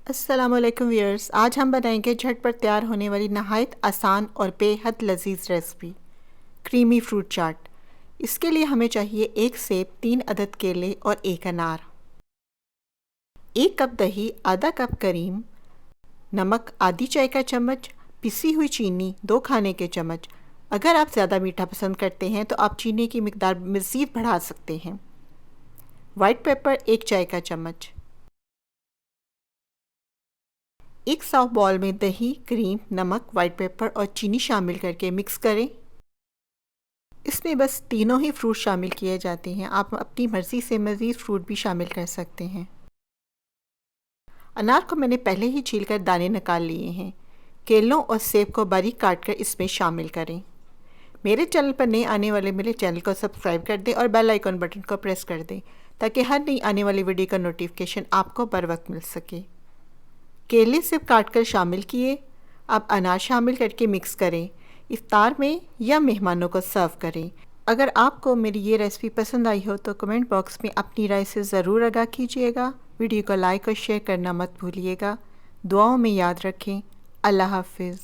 अस्सलामुअलैकुम व्यूअर्स, आज हम बनाएंगे झटपट तैयार होने वाली नहायत आसान और बेहद लजीज रेसिपी क्रीमी फ्रूट चाट। इसके लिए हमें चाहिए 1 सेब, 3 अदद केले और 1 अनार, 1 कप दही, आधा कप करीम, नमक आधी चाय का चम्मच, पिसी हुई चीनी 2 खाने के चम्मच। अगर आप ज़्यादा मीठा पसंद करते हैं तो आप चीनी की मिकदार मज़ीद बढ़ा सकते हैं। वाइट पेपर 1 चाय का चम्मच। एक सॉफ्ट बॉल में दही, क्रीम, नमक, वाइट पेपर और चीनी शामिल करके मिक्स करें। इसमें बस तीनों ही फ्रूट शामिल किए जाते हैं, आप अपनी मर्ज़ी से मज़ीद फ्रूट भी शामिल कर सकते हैं। अनार को मैंने पहले ही छीलकर दाने निकाल लिए हैं। केलों और सेब को बारीक काटकर इसमें शामिल करें। मेरे चैनल पर नए आने वाले मेरे चैनल को सब्सक्राइब कर दें और बेल आइकन बटन को प्रेस कर दें ताकि हर नई आने वाली वीडियो का नोटिफिकेशन आपको बर वक्त मिल सके। केले सेब काटकर शामिल किए। अब अनार शामिल करके मिक्स करें। इफ्तार में या मेहमानों को सर्व करें। अगर आपको मेरी ये रेसिपी पसंद आई हो तो कमेंट बॉक्स में अपनी राय से ज़रूर आगाह कीजिएगा। वीडियो को लाइक और शेयर करना मत भूलिएगा। दुआओं में याद रखें। अल्लाह हाफिज़।